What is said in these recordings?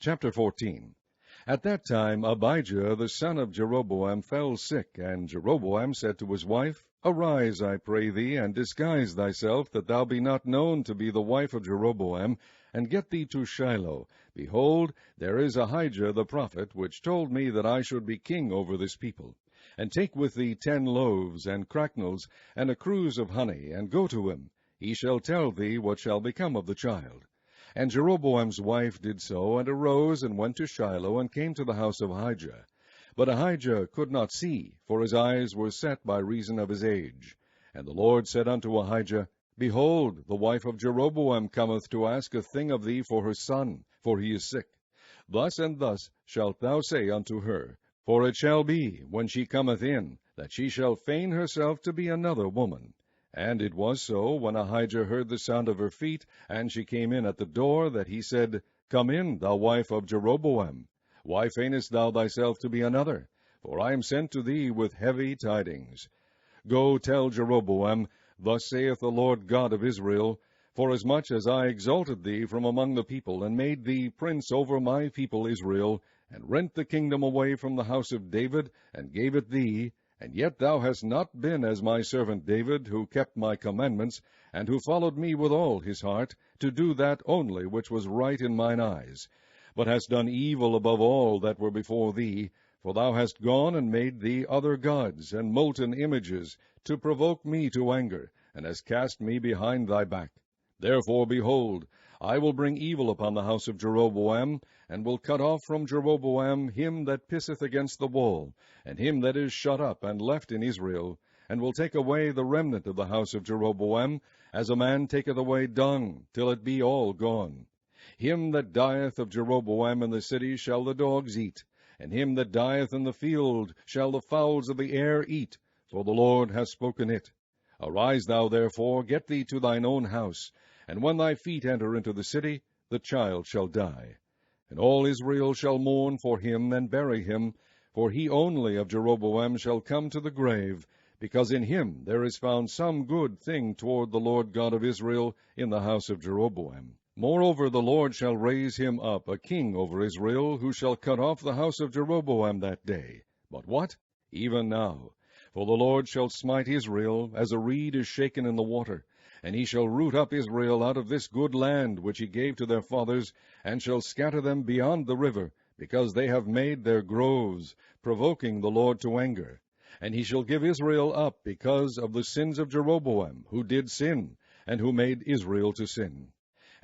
Chapter 14. At that time Abijah the son of Jeroboam fell sick, and Jeroboam said to his wife, Arise, I pray thee, and disguise thyself, that thou be not known to be the wife of Jeroboam, and get thee to Shiloh. Behold, there is Ahijah the prophet, which told me that I should be king over this people. And take with thee 10 loaves, and cracknels, and a cruse of honey, and go to him. He shall tell thee what shall become of the child. And Jeroboam's wife did so, and arose, and went to Shiloh, and came to the house of Ahijah. But Ahijah could not see, for his eyes were set by reason of his age. And the Lord said unto Ahijah, Behold, the wife of Jeroboam cometh to ask a thing of thee for her son, for he is sick. Thus and thus shalt thou say unto her, For it shall be, when she cometh in, that she shall feign herself to be another woman. And it was so, when Ahijah heard the sound of her feet, and she came in at the door, that he said, Come in, thou wife of Jeroboam. Why feignest thou thyself to be another? For I am sent to thee with heavy tidings. Go tell Jeroboam, Thus saith the Lord God of Israel, Forasmuch as I exalted thee from among the people, and made thee prince over my people Israel, and rent the kingdom away from the house of David, and gave it thee, and yet thou hast not been as my servant David, who kept my commandments, and who followed me with all his heart, to do that only which was right in mine eyes, but hast done evil above all that were before thee, for thou hast gone and made thee other gods, and molten images, to provoke me to anger, and hast cast me behind thy back. Therefore, behold, I will bring evil upon the house of Jeroboam, and will cut off from Jeroboam him that pisseth against the wall, and him that is shut up and left in Israel, and will take away the remnant of the house of Jeroboam, as a man taketh away dung, till it be all gone. Him that dieth of Jeroboam in the city shall the dogs eat, and him that dieth in the field shall the fowls of the air eat, for the Lord hath spoken it. Arise thou therefore, get thee to thine own house, and when thy feet enter into the city, the child shall die. And all Israel shall mourn for him, and bury him, for he only of Jeroboam shall come to the grave, because in him there is found some good thing toward the Lord God of Israel in the house of Jeroboam. Moreover, the Lord shall raise him up a king over Israel, who shall cut off the house of Jeroboam that day. But what? Even now. For the Lord shall smite Israel, as a reed is shaken in the water, and he shall root up Israel out of this good land which he gave to their fathers, and shall scatter them beyond the river, because they have made their groves, provoking the Lord to anger. And he shall give Israel up because of the sins of Jeroboam, who did sin, and who made Israel to sin.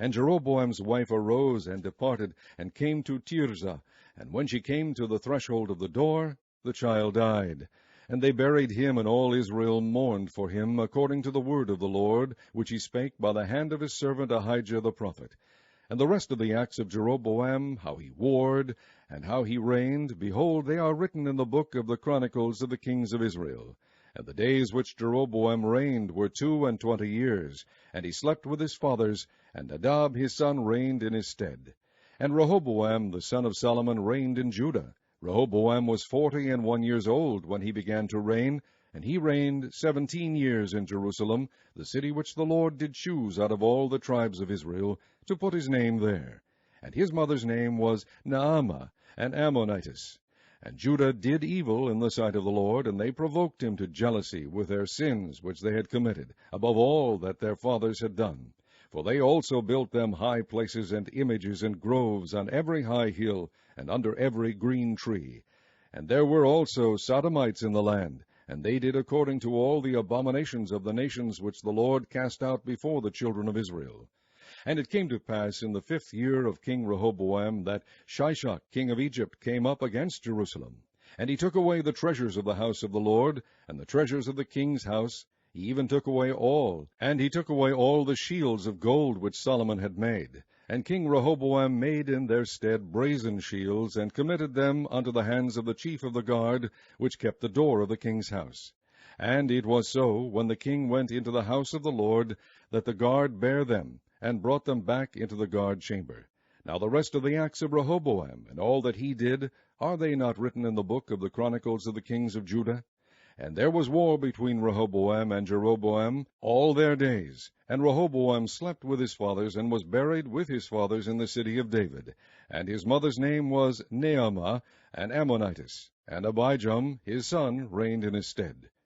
And Jeroboam's wife arose and departed, and came to Tirzah, and when she came to the threshold of the door, the child died. And they buried him, and all Israel mourned for him, according to the word of the Lord, which he spake by the hand of his servant Ahijah the prophet. And the rest of the acts of Jeroboam, how he warred, and how he reigned, behold, they are written in the book of the chronicles of the kings of Israel. And the days which Jeroboam reigned were 22 years, and he slept with his fathers, and Nadab his son reigned in his stead. And Rehoboam the son of Solomon reigned in Judah. Rehoboam was 41 years old when he began to reign, and he reigned 17 years in Jerusalem, the city which the Lord did choose out of all the tribes of Israel, to put his name there. And his mother's name was Naamah, an Ammonitess. And Judah did evil in the sight of the Lord, and they provoked him to jealousy with their sins which they had committed, above all that their fathers had done. For they also built them high places and images and groves on every high hill, and under every green tree. And there were also Sodomites in the land, and they did according to all the abominations of the nations which the Lord cast out before the children of Israel. And it came to pass in the 5th year of King Rehoboam that Shishak king of Egypt came up against Jerusalem. And he took away the treasures of the house of the Lord, and the treasures of the king's house. He even took away all, and he took away all the shields of gold which Solomon had made. And King Rehoboam made in their stead brazen shields, and committed them unto the hands of the chief of the guard, which kept the door of the king's house. And it was so, when the king went into the house of the Lord, that the guard bare them, and brought them back into the guard chamber. Now the rest of the acts of Rehoboam, and all that he did, are they not written in the book of the chronicles of the kings of Judah? And there was war between Rehoboam and Jeroboam all their days, And Rehoboam slept with his fathers, and was buried with his fathers in the city of David. And his mother's name was Naamah, an Ammonitess. And Abijam his son reigned in his stead.